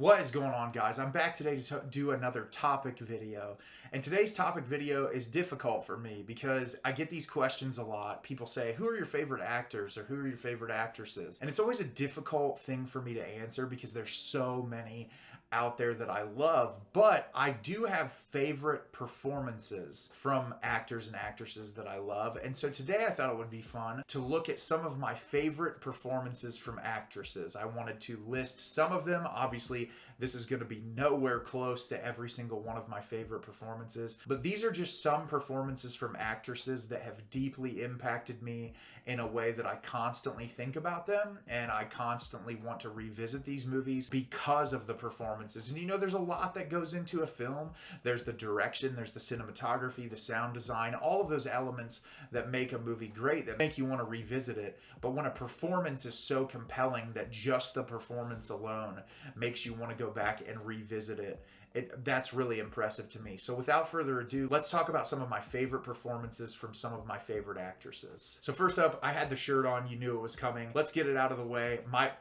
What is going on, guys? I'm back today to do another topic video. And today's topic video is difficult for me because I get these questions a lot. People say, who are your favorite actors or who are your favorite actresses? And it's always a difficult thing for me to answer because there's so many out there that I love, but I do have favorite performances from actors and actresses that I love. And so today I thought it would be fun to look at some of my favorite performances from actresses. I wanted to list some of them. Obviously, this is going to be nowhere close to every single one of my favorite performances, but these are just some performances from actresses that have deeply impacted me in a way that I constantly think about them, and I constantly want to revisit these movies because of the performances. And you know, there's a lot that goes into a film. There's the direction, there's the cinematography, the sound design, all of those elements that make a movie great, that make you want to revisit it. But when a performance is so compelling that just the performance alone makes you want to go back and revisit it, that's really impressive to me. So without further ado, let's talk about some of my favorite performances from some of my favorite actresses. So first up, I had the shirt on. You knew it was coming. Let's get it out of the way.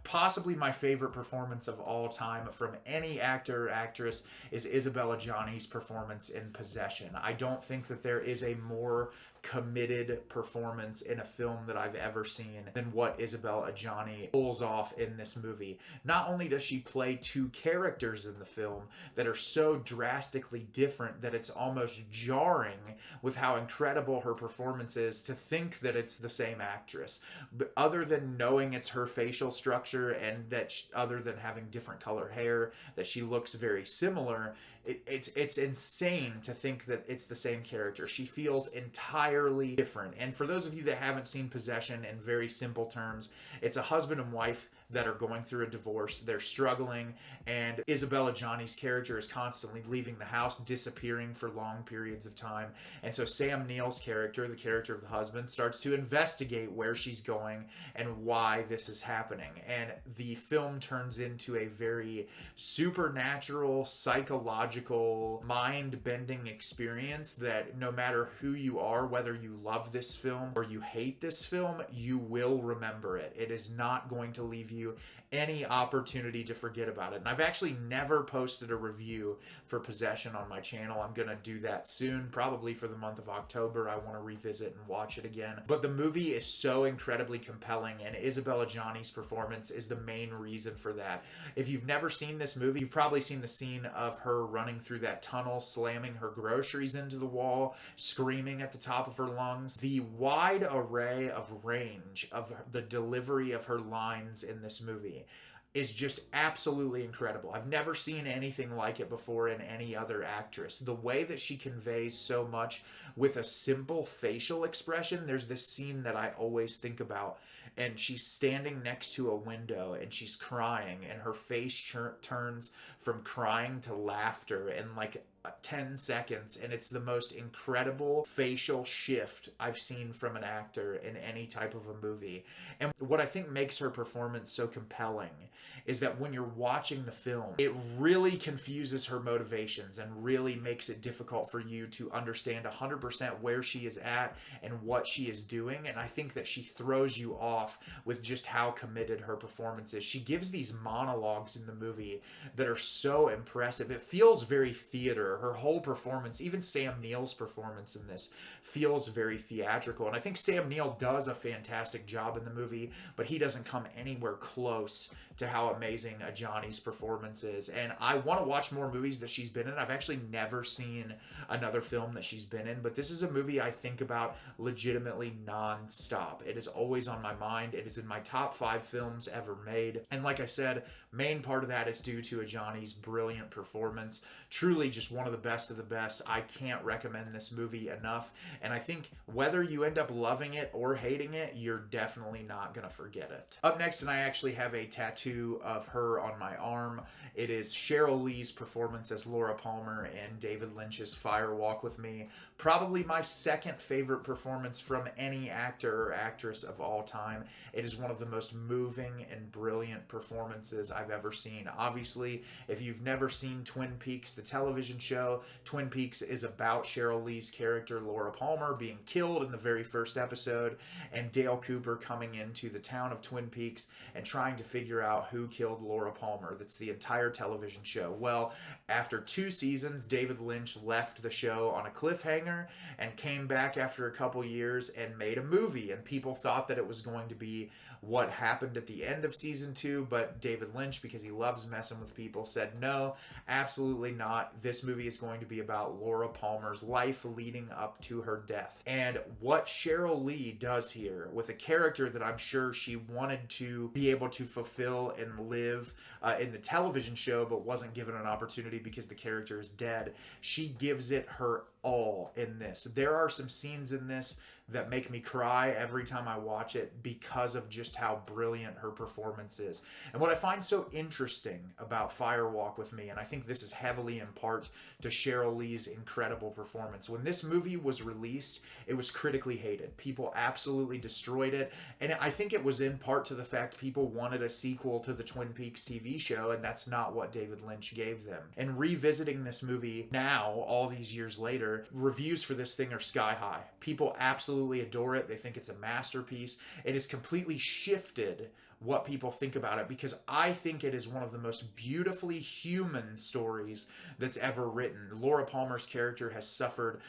Possibly my favorite performance of all time from any actor or actress is Isabelle Adjani's performance in Possession. I don't think that there is a more committed performance in a film that I've ever seen than what Isabelle Adjani pulls off in this movie. Not only does she play two characters in the film that are so drastically different that it's almost jarring with how incredible her performance is to think that it's the same actress. But other than knowing it's her facial structure and that other than having different color hair, that she looks very similar, it's insane to think that it's the same character. She feels entirely different. And for those of you that haven't seen Possession, in very simple terms, it's a husband and wife that are going through a divorce. They're struggling, and Isabelle Adjani's character is constantly leaving the house, disappearing for long periods of time. And so Sam Neill's character, the character of the husband, starts to investigate where she's going and why this is happening. And the film turns into a very supernatural, psychological, mind-bending experience that no matter who you are, whether you love this film or you hate this film, you will remember it. It is not going to leave you any opportunity to forget about it. And I've actually never posted a review for Possession on my channel. I'm gonna do that soon, probably for the month of October. I want to revisit and watch it again. But the movie is so incredibly compelling, and Isabelle Adjani's performance is the main reason for that. If you've never seen this movie, you've probably seen the scene of her running through that tunnel, slamming her groceries into the wall, screaming at the top of her lungs. The wide array of range of the delivery of her lines in this movie is just absolutely incredible. I've never seen anything like it before in any other actress. The way that she conveys so much with a simple facial expression. There's this scene that I always think about, and she's standing next to a window and she's crying, and her face turns from crying to laughter in like 10 seconds, and it's the most incredible facial shift I've seen from an actor in any type of a movie. And what I think makes her performance so compelling is that when you're watching the film, it really confuses her motivations and really makes it difficult for you to understand 100% where she is at and what she is doing. And I think that she throws you off with just how committed her performance is. She gives these monologues in the movie that are so impressive. It feels very theater. Her whole performance, even Sam Neill's performance in this, feels very theatrical. And I think Sam Neill does a fantastic job in the movie, but he doesn't come anywhere close to how amazing Adjani's performance is. And I want to watch more movies that she's been in. I've actually never seen another film that she's been in, but this is a movie I think about legitimately non-stop. It is always on my mind. It is in my top 5 films ever made. And like I said, main part of that is due to Adjani's brilliant performance. Truly just one of the best of the best. I can't recommend this movie enough. And I think whether you end up loving it or hating it, you're definitely not going to forget it. Up next, and I actually have a tattoo of her on my arm. It is Cheryl Lee's performance as Laura Palmer in David Lynch's Fire Walk with Me. Probably my second favorite performance from any actor or actress of all time. It is one of the most moving and brilliant performances I've ever seen. Obviously, if you've never seen Twin Peaks, the television show, show. Twin Peaks is about Cheryl Lee's character, Laura Palmer, being killed in the very first episode, and Dale Cooper coming into the town of Twin Peaks and trying to figure out who killed Laura Palmer. That's the entire television show. Well, after 2 seasons, David Lynch left the show on a cliffhanger and came back after a couple years and made a movie, and people thought that it was going to be what happened at the end of season 2, but David Lynch, because he loves messing with people, said no, absolutely not. This movie is going to be about Laura Palmer's life leading up to her death. And what Cheryl Lee does here with a character that I'm sure she wanted to be able to fulfill and live in the television show, but wasn't given an opportunity because the character is dead, she gives it her all in this. There are some scenes in this that make me cry every time I watch it because of just how brilliant her performance is. And what I find so interesting about Fire Walk with Me, and I think this is heavily in part to Cheryl Lee's incredible performance. When this movie was released, it was critically hated. People absolutely destroyed it. And I think it was in part to the fact people wanted a sequel to the Twin Peaks TV show, and that's not what David Lynch gave them. And revisiting this movie now, all these years later, reviews for this thing are sky high. People absolutely adore it. They think it's a masterpiece. It has completely shifted what people think about it, because I think it is one of the most beautifully human stories that's ever written. Laura Palmer's character has suffered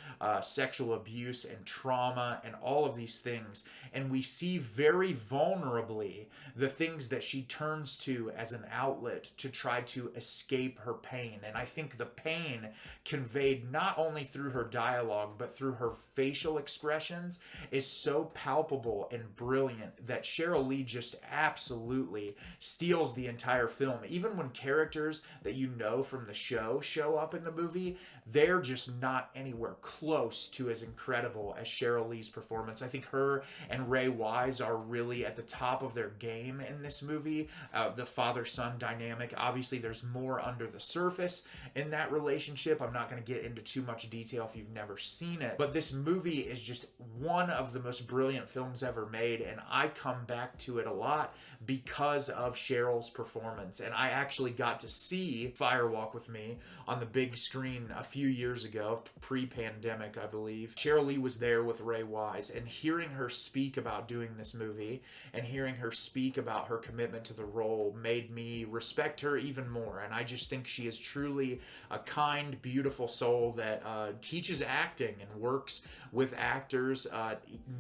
sexual abuse and trauma and all of these things, and we see very vulnerably the things that she turns to as an outlet to try to escape her pain. And I think the pain conveyed not only through her dialogue but through her facial expressions is so palpable and brilliant that Cheryl Lee just absolutely steals the entire film. Even when characters that you know from the show show up in the movie, they're just not anywhere close to as incredible as Cheryl Lee's performance. I think her and Ray Wise are really at the top of their game in this movie. The father-son dynamic, obviously there's more under the surface in that relationship. I'm not going to get into too much detail if you've never seen it, but this movie is just one of the most brilliant films ever made, and I come back to it a lot because of Cheryl's performance. And I actually got to see Fire Walk with Me on the big screen a few years ago, pre-pandemic, I believe. Cheryl Lee was there with Ray Wise, and hearing her speak about doing this movie and hearing her speak about her commitment to the role made me respect her even more. And I just think she is truly a kind, beautiful soul that teaches acting and works with actors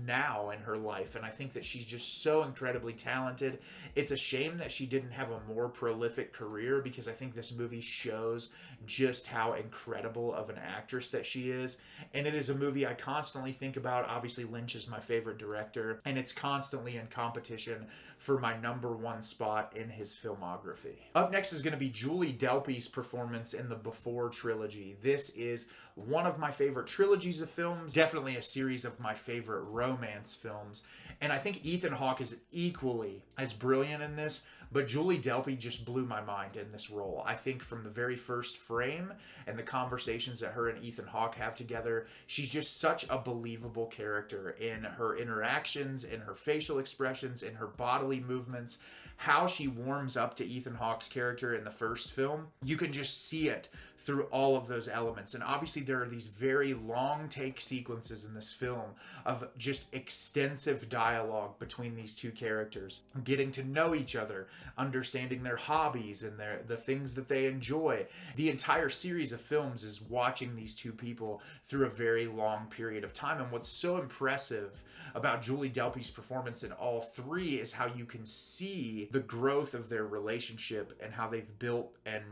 now in her life. And I think that she's just so incredibly talented. It's a shame that she didn't have a more prolific career, because I think this movie shows just how incredible of an actress that she is. And it is a movie I constantly think about. Obviously, Lynch is my favorite director, and it's constantly in competition for my #1 spot in his filmography. Up next is going to be Julie Delpy's performance in the Before Trilogy. This is one of my favorite trilogies of films, definitely a series of my favorite romance films. And I think Ethan Hawke is equally as brilliant in this, but Julie Delpy just blew my mind in this role. I think from the very first frame and the conversations that her and Ethan Hawke have together, she's just such a believable character in her interactions, in her facial expressions, in her bodily movements, how she warms up to Ethan Hawke's character in the first film. You can just see it through all of those elements. And obviously there are these very long take sequences in this film of just extensive dialogue between these two characters, getting to know each other, understanding their hobbies and the things that they enjoy. The entire series of films is watching these two people through a very long period of time. And what's so impressive about Julie Delpy's performance in all three is how you can see the growth of their relationship and how they've built and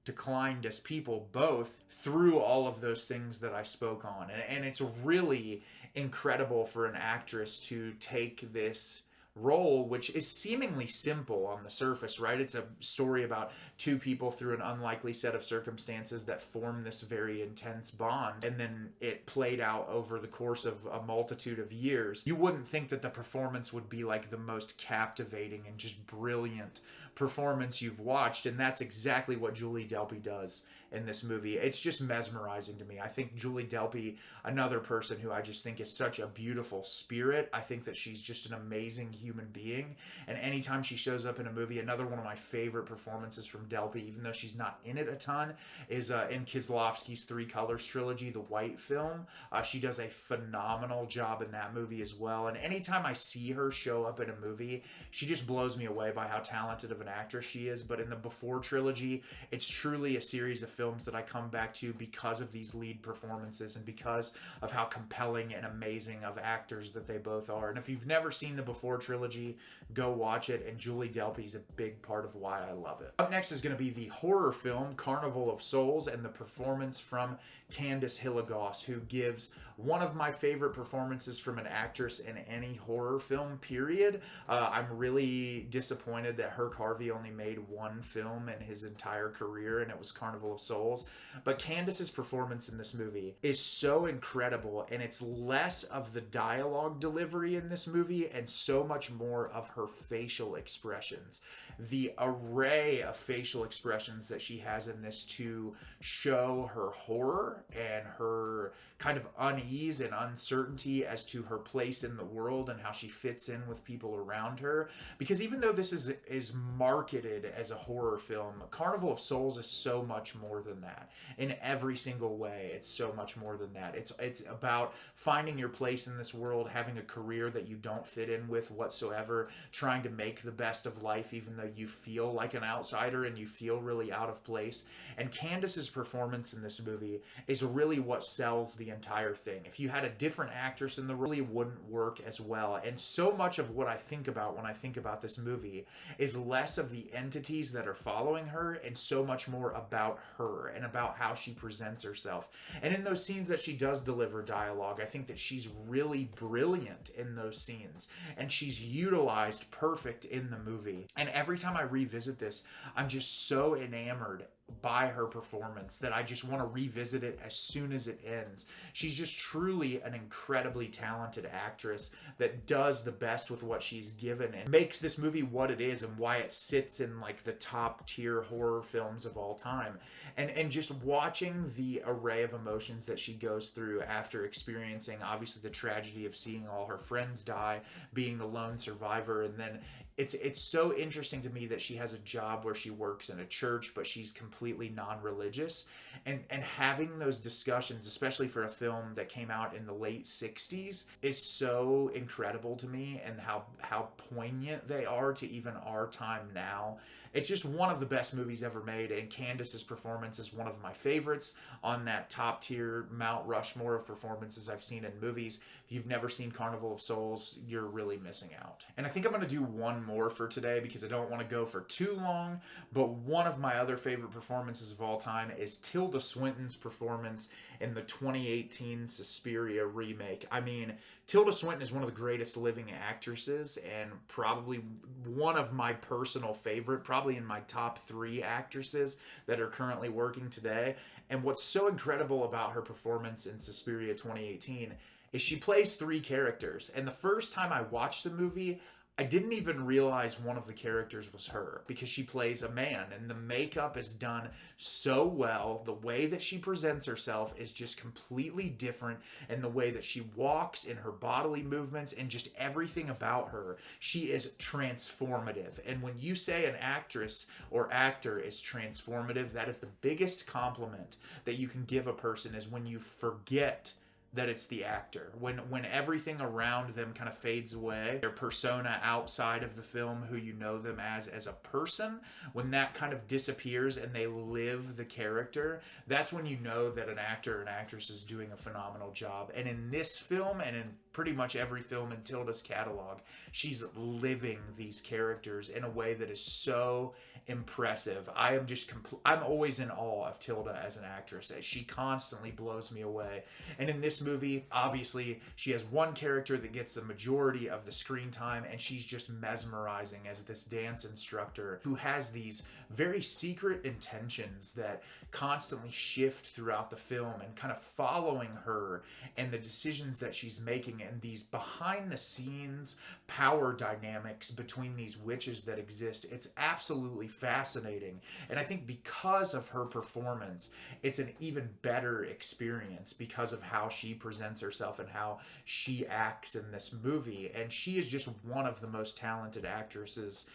declined as people, both through all of those things that I spoke on. And it's really incredible for an actress to take this role, which is seemingly simple on the surface, right? It's a story about two people through an unlikely set of circumstances that form this very intense bond, and then it played out over the course of a multitude of years. You wouldn't think that the performance would be like the most captivating and just brilliant performance you've watched, and that's exactly what Julie Delpy does in this movie. It's just mesmerizing to me. I think Julie Delpy, another person who I just think is such a beautiful spirit. I think that she's just an amazing human human being. And anytime she shows up in a movie, another one of my favorite performances from Delpy, even though she's not in it a ton, is in Kieslowski's Three Colors trilogy, the White film. She does a phenomenal job in that movie as well. And anytime I see her show up in a movie, she just blows me away by how talented of an actress she is. But in the Before Trilogy, it's truly a series of films that I come back to because of these lead performances and because of how compelling and amazing of actors that they both are. And if you've never seen the Before Trilogy, go watch it, and Julie Delpy's a big part of why I love it. Up next is going to be the horror film Carnival of Souls, and the performance from Candice Hilligoss, who gives one of my favorite performances from an actress in any horror film, period. I'm really disappointed that Herc Harvey only made one film in his entire career, and it was Carnival of Souls. But Candice's performance in this movie is so incredible, and it's less of the dialogue delivery in this movie and so much more of her facial expressions. The array of facial expressions that she has in this to show her horror and her kind of unease and uncertainty as to her place in the world and how she fits in with people around her. Because even though this is marketed as a horror film, Carnival of Souls is so much more than that. In every single way, it's so much more than that. It's about finding your place in this world, having a career that you don't fit in with whatsoever, trying to make the best of life even though you feel like an outsider and you feel really out of place. And Candice's performance in this movie is really what sells the entire thing. If you had a different actress in the role, it wouldn't work as well. And so much of what I think about when I think about this movie is less of the entities that are following her and so much more about her and about how she presents herself. And in those scenes that she does deliver dialogue, I think that she's really brilliant in those scenes, and she's utilized perfect in the movie. And every time I revisit this, I'm just so enamored by her performance that I just want to revisit it as soon as it ends. She's just truly an incredibly talented actress that does the best with what she's given and makes this movie what it is and why it sits in like the top tier horror films of all time. And just watching the array of emotions that she goes through after experiencing obviously the tragedy of seeing all her friends die, being the lone survivor, and then it's so interesting to me that she has a job where she works in a church, but she's completely non-religious. And having those discussions, especially for a film that came out in the late 60s, is so incredible to me, and how poignant they are to even our time now. It's just one of the best movies ever made, and Candice's performance is one of my favorites on that top tier Mount Rushmore of performances I've seen in movies. If you've never seen Carnival of Souls, you're really missing out. And I think I'm going to do one more for today because I don't want to go for too long, but one of my other favorite performances of all time is Tilda Swinton's performance in the 2018 Suspiria remake. I mean, Tilda Swinton is one of the greatest living actresses and probably one of my personal favorite, probably in my top 3 actresses that are currently working today. And what's so incredible about her performance in Suspiria 2018 is she plays 3 characters. And the first time I watched the movie, I didn't even realize one of the characters was her because she plays a man, and the makeup is done so well. The way that she presents herself is just completely different, and the way that she walks and her bodily movements and just everything about her, she is transformative. And when you say an actress or actor is transformative, that is the biggest compliment that you can give a person, is when you forget that it's the actor. When everything around them kind of fades away, their persona outside of the film, who you know them as a person, when that kind of disappears and they live the character, that's when you know that an actor or an actress is doing a phenomenal job. And in this film, and in pretty much every film in Tilda's catalog, she's living these characters in a way that is so impressive. I'm always in awe of Tilda as an actress, as she constantly blows me away. And in this movie, obviously, she has one character that gets the majority of the screen time, and she's just mesmerizing as this dance instructor who has these very secret intentions that constantly shift throughout the film, and kind of following her and the decisions that she's making and these behind the scenes power dynamics between these witches that exist. It's absolutely fascinating. And I think because of her performance, it's an even better experience because of how she presents herself and how she acts in this movie. And she is just one of the most talented actresses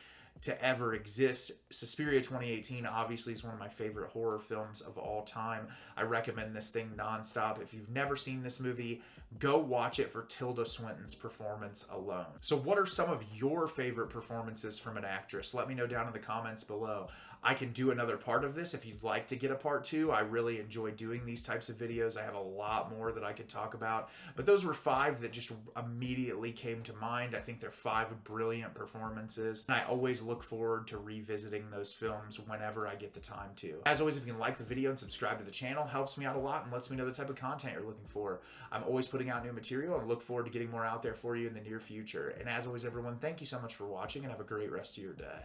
to ever exist. Suspiria 2018 obviously is one of my favorite horror films of all time. I recommend this thing nonstop. If you've never seen this movie, go watch it for Tilda Swinton's performance alone. So what are some of your favorite performances from an actress? Let me know down in the comments below. I can do another part of this if you'd like to get a part 2. I really enjoy doing these types of videos. I have a lot more that I could talk about, but those were 5 that just immediately came to mind. I think they're 5 brilliant performances, and I always look forward to revisiting those films whenever I get the time to. As always, if you can like the video and subscribe to the channel, helps me out a lot and lets me know the type of content you're looking for. I'm always putting out new material and look forward to getting more out there for you in the near future. And as always, everyone, thank you so much for watching and have a great rest of your day.